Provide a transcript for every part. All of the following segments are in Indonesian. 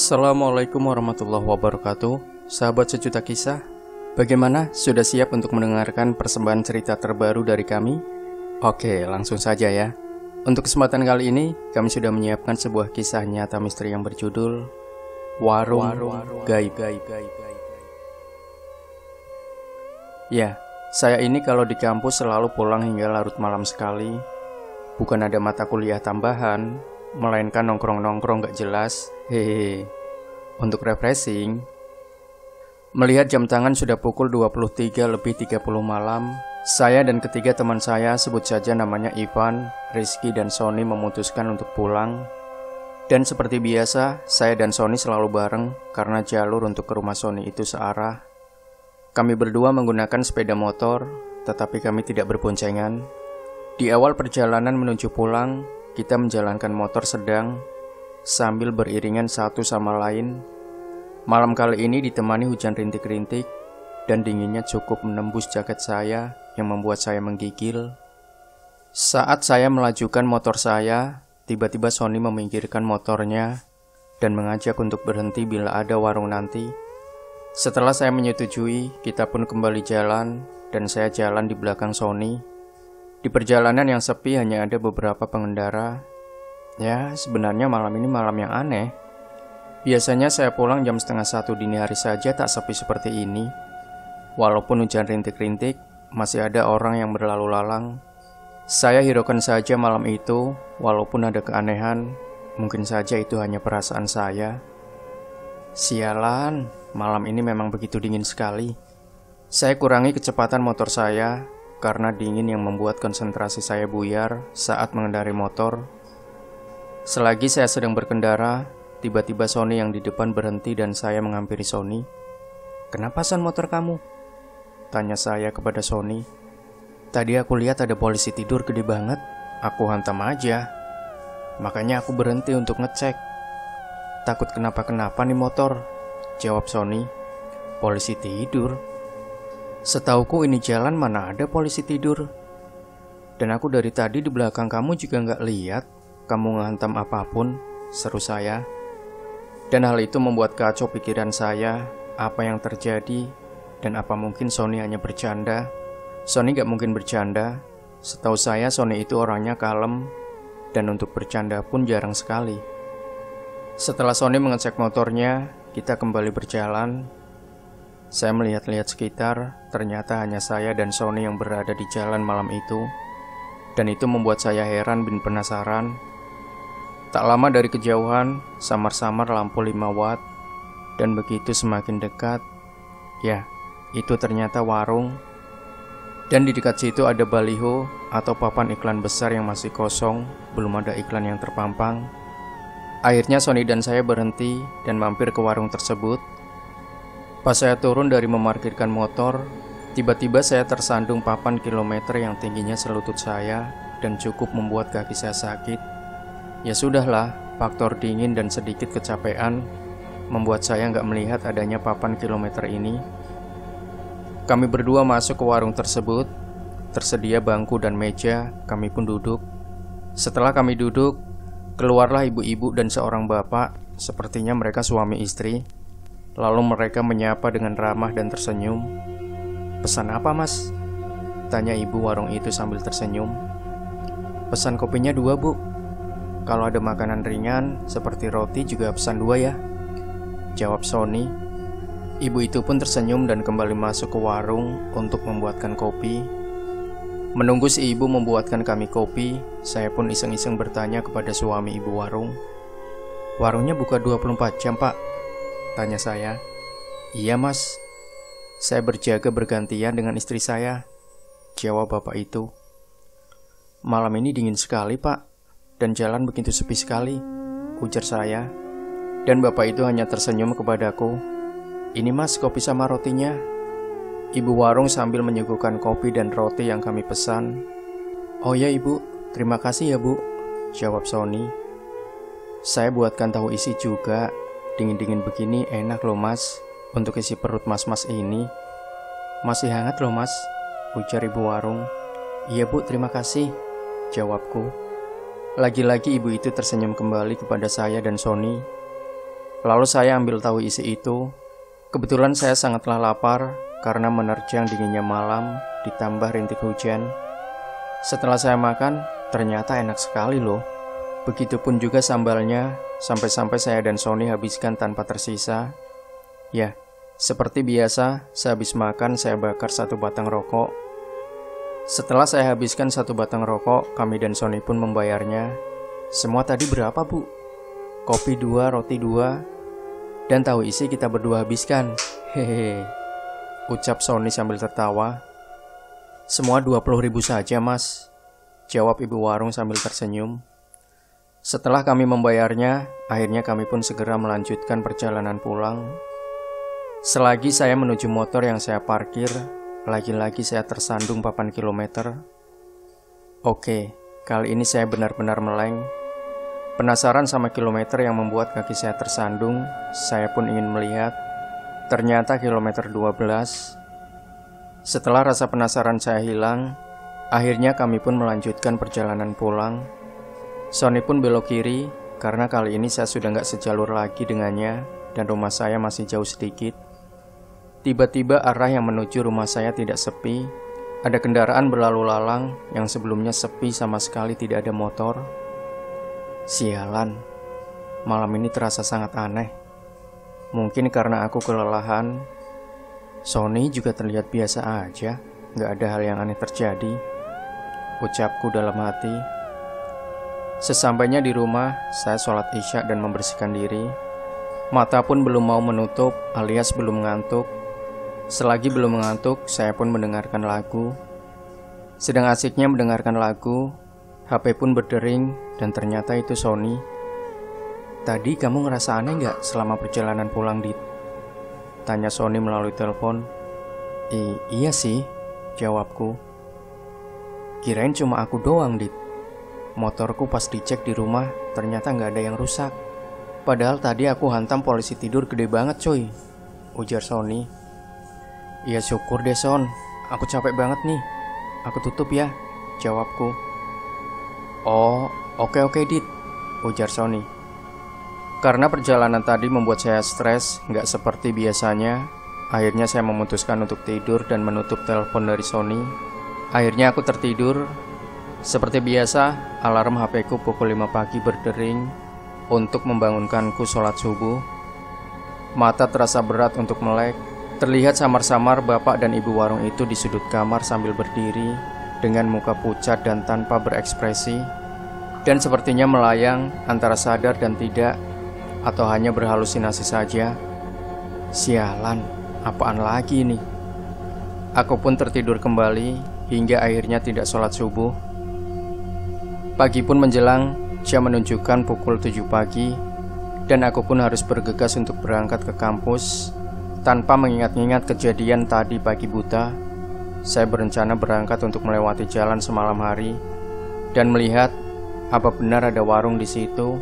Assalamualaikum warahmatullahi wabarakatuh. Sahabat sejuta kisah, bagaimana? Sudah siap untuk mendengarkan persembahan cerita terbaru dari kami? Oke, langsung saja ya. Untuk kesempatan kali ini, kami sudah menyiapkan sebuah kisah nyata misteri yang berjudul Warung Gaib. Ya, saya ini kalau di kampus selalu pulang hingga larut malam sekali. Bukan ada mata kuliah tambahan, melainkan nongkrong-nongkrong gak jelas. Hehehe. Untuk refreshing, melihat jam tangan sudah pukul 23:30 malam, saya dan ketiga teman saya, sebut saja namanya Ivan, Rizky, dan Sony, memutuskan untuk pulang. Dan seperti biasa, saya dan Sony selalu bareng karena jalur untuk ke rumah Sony itu searah. Kami berdua menggunakan sepeda motor, tetapi kami tidak berboncengan. Di awal perjalanan menuju pulang, kita menjalankan motor sedang sambil beriringan satu sama lain. Malam kali ini ditemani hujan rintik-rintik dan dinginnya cukup menembus jaket saya yang membuat saya menggigil. Saat saya melajukan motor saya, tiba-tiba Sony meminggirkan motornya dan mengajak untuk berhenti bila ada warung nanti. Setelah saya menyetujui, kita pun kembali jalan dan saya jalan di belakang Sony. Di perjalanan yang sepi hanya ada beberapa pengendara. Ya, sebenarnya malam ini malam yang aneh. Biasanya saya pulang jam 12:30 dini hari saja tak sepi seperti ini. Walaupun hujan rintik-rintik, masih ada orang yang berlalu lalang. Saya hiraukan saja malam itu, walaupun ada keanehan. Mungkin saja itu hanya perasaan saya. Sialan, malam ini memang begitu dingin sekali. Saya kurangi kecepatan motor saya karena dingin yang membuat konsentrasi saya buyar saat mengendari motor. Selagi saya sedang berkendara, tiba-tiba Sony yang di depan berhenti dan saya menghampiri Sony. "Kenapa Son motor kamu?" tanya saya kepada Sony. "Tadi aku lihat ada polisi tidur gede banget, aku hantam aja. Makanya aku berhenti untuk ngecek. Takut kenapa-kenapa nih motor," jawab Sony. "Polisi tidur? Setauku ini jalan mana ada polisi tidur. Dan aku dari tadi di belakang kamu juga nggak lihat kamu ngehantam apapun," seru saya. Dan hal itu membuat kacau pikiran saya, apa yang terjadi dan apa mungkin Sony hanya bercanda. Sony gak mungkin bercanda. Setahu saya Sony itu orangnya kalem dan untuk bercanda pun jarang sekali. Setelah Sony mengecek motornya, kita kembali berjalan. Saya melihat-lihat sekitar, ternyata hanya saya dan Sony yang berada di jalan malam itu. Dan itu membuat saya heran dan penasaran. Tak lama dari kejauhan, samar-samar lampu 5 watt. Dan begitu semakin dekat, ya, itu ternyata warung. Dan di dekat situ ada baliho atau papan iklan besar yang masih kosong, belum ada iklan yang terpampang. Akhirnya Sony dan saya berhenti dan mampir ke warung tersebut. Pas saya turun dari memarkirkan motor, tiba-tiba saya tersandung papan kilometer yang tingginya selutut saya dan cukup membuat kaki saya sakit. Ya sudahlah, faktor dingin dan sedikit kecapean membuat saya nggak melihat adanya papan kilometer ini. Kami berdua masuk ke warung tersebut. Tersedia bangku dan meja, kami pun duduk. Setelah kami duduk, keluarlah ibu-ibu dan seorang bapak, sepertinya mereka suami istri. Lalu mereka menyapa dengan ramah dan tersenyum. "Pesan apa, Mas?" tanya ibu warung itu sambil tersenyum. "Pesan kopinya 2, Bu. Kalau ada makanan ringan seperti roti juga pesan 2 ya," jawab Sony. Ibu itu pun tersenyum dan kembali masuk ke warung untuk membuatkan kopi. Menunggu si ibu membuatkan kami kopi, saya pun iseng-iseng bertanya kepada suami ibu warung. "Warungnya buka 24 jam, Pak?" tanya saya. "Iya, Mas. Saya berjaga bergantian dengan istri saya," jawab bapak itu. "Malam ini dingin sekali, Pak, dan jalan begitu sepi sekali," ujar saya. Dan bapak itu hanya tersenyum kepadaku. "Ini, Mas, kopi sama rotinya," ibu warung sambil menyuguhkan kopi dan roti yang kami pesan. "Oh ya, Ibu, terima kasih ya, Bu," jawab Sony. "Saya buatkan tahu isi juga. Dingin-dingin begini enak loh, Mas, untuk isi perut mas-mas ini. Masih hangat loh, Mas," ujar ibu warung. "Iya, Bu, terima kasih," jawabku. Lagi-lagi ibu itu tersenyum kembali kepada saya dan Sony. Lalu saya ambil tahu isi itu. Kebetulan saya sangatlah lapar karena menerjang dinginnya malam ditambah rintik hujan. Setelah saya makan, ternyata enak sekali loh. Begitupun juga sambalnya, sampai-sampai saya dan Sony habiskan tanpa tersisa. Ya, seperti biasa, sehabis makan saya bakar satu batang rokok. Setelah saya habiskan satu batang rokok, kami dan Sony pun membayarnya. Semua tadi berapa, Bu? Kopi 2, roti 2, dan tahu isi kita berdua habiskan. Hehehe, ucap Sony sambil tertawa. Semua 20.000 saja, Mas, jawab ibu warung sambil tersenyum. Setelah kami membayarnya, akhirnya kami pun segera melanjutkan perjalanan pulang. Selagi saya menuju motor yang saya parkir, lagi-lagi saya tersandung papan kilometer. Oke, kali ini saya benar-benar meleng. Penasaran sama kilometer yang membuat kaki saya tersandung, saya pun ingin melihat. Ternyata kilometer 12. Setelah rasa penasaran saya hilang, akhirnya kami pun melanjutkan perjalanan pulang. Sony pun belok kiri, karena kali ini saya sudah nggak sejalur lagi dengannya, dan rumah saya masih jauh sedikit. Tiba-tiba arah yang menuju rumah saya tidak sepi. Ada kendaraan berlalu lalang yang sebelumnya sepi sama sekali tidak ada motor. Sialan, malam ini terasa sangat aneh. Mungkin karena aku kelelahan. Sony juga terlihat biasa aja, nggak ada hal yang aneh terjadi, ucapku dalam hati. Sesampainya di rumah, saya sholat isya dan membersihkan diri. Mata pun belum mau menutup alias belum ngantuk. Selagi belum mengantuk, saya pun mendengarkan lagu. Sedang asiknya mendengarkan lagu, HP pun berdering dan ternyata itu Sony. Tadi kamu ngerasa aneh nggak selama perjalanan pulang, Dit? Tanya Sony melalui telepon. Iya sih, jawabku. Kirain cuma aku doang, Dit. Motorku pas dicek di rumah, ternyata nggak ada yang rusak. Padahal tadi aku hantam polisi tidur gede banget, coy, ujar Sony. Ya syukur deh, Son. Aku capek banget nih. Aku tutup ya, jawabku. Oh, oke Dit, ujar Sony. Karena perjalanan tadi membuat saya stres, nggak seperti biasanya, akhirnya saya memutuskan untuk tidur dan menutup telepon dari Sony. Akhirnya aku tertidur. Seperti biasa, alarm HP-ku pukul 5 pagi berdering untuk membangunkanku sholat subuh. Mata terasa berat untuk melek. Terlihat samar-samar bapak dan ibu warung itu di sudut kamar sambil berdiri dengan muka pucat dan tanpa berekspresi, dan sepertinya melayang antara sadar dan tidak, atau hanya berhalusinasi saja. Sialan, apaan lagi nih? Aku pun tertidur kembali hingga akhirnya tidak sholat subuh. Pagi pun menjelang, jam menunjukkan pukul 7 pagi, dan aku pun harus bergegas untuk berangkat ke kampus. Tanpa mengingat-ingat kejadian tadi pagi buta, saya berencana berangkat untuk melewati jalan semalam hari dan melihat apa benar ada warung di situ.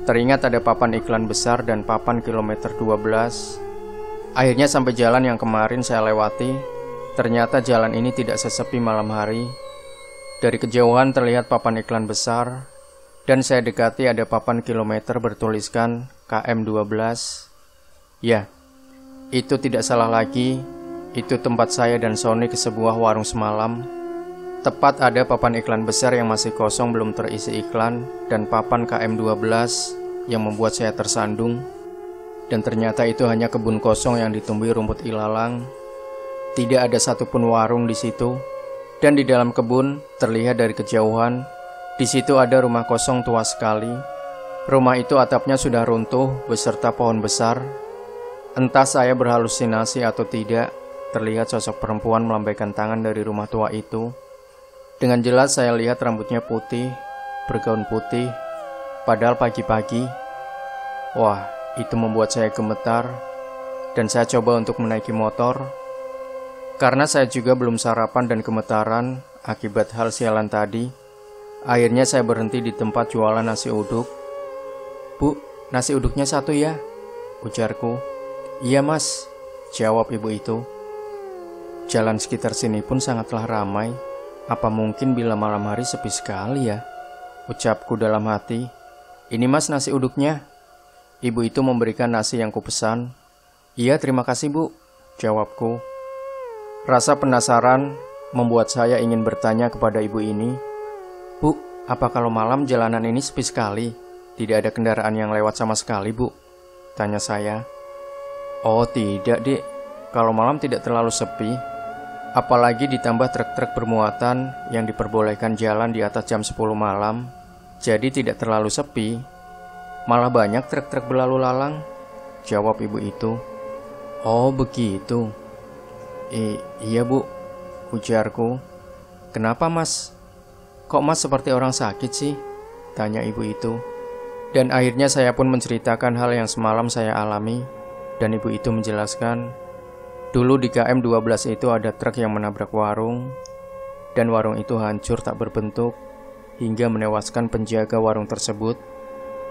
Teringat ada papan iklan besar dan papan kilometer 12. Akhirnya sampai jalan yang kemarin saya lewati. Ternyata jalan ini tidak sesepi malam hari. Dari kejauhan terlihat papan iklan besar, dan saya dekati ada papan kilometer bertuliskan KM12. Ya, itu tidak salah lagi, itu tempat saya dan Sony ke sebuah warung semalam. Tepat ada papan iklan besar yang masih kosong belum terisi iklan, dan papan KM12 yang membuat saya tersandung. Dan ternyata itu hanya kebun kosong yang ditumbuhi rumput ilalang. Tidak ada satupun warung di situ. Dan di dalam kebun terlihat dari kejauhan, di situ ada rumah kosong tua sekali. Rumah itu atapnya sudah runtuh beserta pohon besar. Entah saya berhalusinasi atau tidak, terlihat sosok perempuan melambaikan tangan dari rumah tua itu. Dengan jelas saya lihat rambutnya putih, bergaun putih, padahal pagi-pagi. Wah, itu membuat saya gemetar, dan saya coba untuk menaiki motor. Karena saya juga belum sarapan dan gemetaran akibat hal sialan tadi, akhirnya saya berhenti di tempat jualan nasi uduk. Bu, nasi uduknya 1 ya, ujarku. Iya mas, jawab ibu itu. Jalan sekitar sini pun sangatlah ramai. Apa mungkin bila malam hari sepi sekali ya, ucapku dalam hati. Ini mas nasi uduknya. Ibu itu memberikan nasi yang kupesan. "Iya, terima kasih, Bu," jawabku. Rasa penasaran membuat saya ingin bertanya kepada ibu ini. "Bu, apa kalau malam jalanan ini sepi sekali? Tidak ada kendaraan yang lewat sama sekali, Bu?" tanya saya. "Oh tidak, Dek. Kalau malam tidak terlalu sepi. Apalagi ditambah truk-truk bermuatan yang diperbolehkan jalan di atas jam 10 malam. Jadi tidak terlalu sepi. Malah banyak truk-truk berlalu lalang," jawab ibu itu. "Oh begitu. Iya, Bu," ujarku. "Kenapa, Mas? Kok Mas seperti orang sakit sih?" tanya ibu itu. Dan akhirnya saya pun menceritakan hal yang semalam saya alami. Dan ibu itu menjelaskan, dulu di KM 12 itu ada truk yang menabrak warung. Dan warung itu hancur tak berbentuk hingga menewaskan penjaga warung tersebut,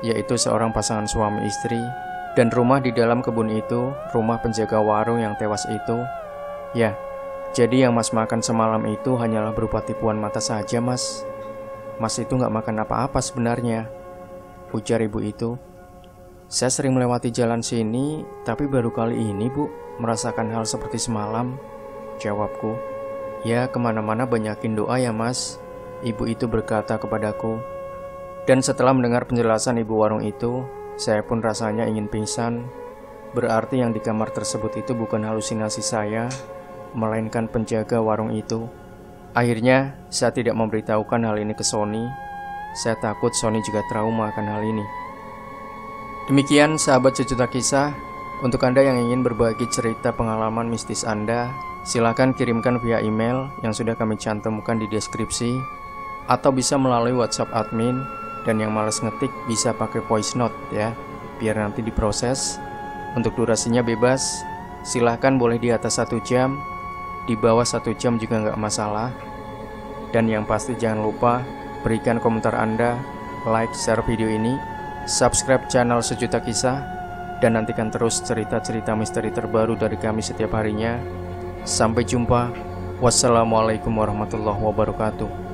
yaitu seorang pasangan suami istri. Dan rumah di dalam kebun itu, rumah penjaga warung yang tewas itu. Ya, jadi yang Mas makan semalam itu hanyalah berupa tipuan mata saja, Mas. Mas itu gak makan apa-apa sebenarnya," ujar ibu itu. "Saya sering melewati jalan sini, tapi baru kali ini, Bu, merasakan hal seperti semalam," jawabku. "Ya, kemana-mana banyakin doa ya, Mas," ibu itu berkata kepadaku. Dan setelah mendengar penjelasan ibu warung itu, saya pun rasanya ingin pingsan. Berarti yang di kamar tersebut itu bukan halusinasi saya, melainkan penjaga warung itu. Akhirnya, saya tidak memberitahukan hal ini ke Sony. Saya takut Sony juga trauma akan hal ini. Demikian sahabat Sejuta Kisah. Untuk Anda yang ingin berbagi cerita pengalaman mistis Anda, silakan kirimkan via email yang sudah kami cantumkan di deskripsi, atau bisa melalui WhatsApp admin. Dan yang malas ngetik bisa pakai voice note ya, biar nanti diproses. Untuk durasinya bebas, silahkan boleh di atas 1 jam, di bawah 1 jam juga nggak masalah. Dan yang pasti jangan lupa berikan komentar Anda, like, share video ini, subscribe channel Sejuta Kisah, dan nantikan terus cerita-cerita misteri terbaru dari kami setiap harinya. Sampai jumpa. Wassalamualaikum warahmatullahi wabarakatuh.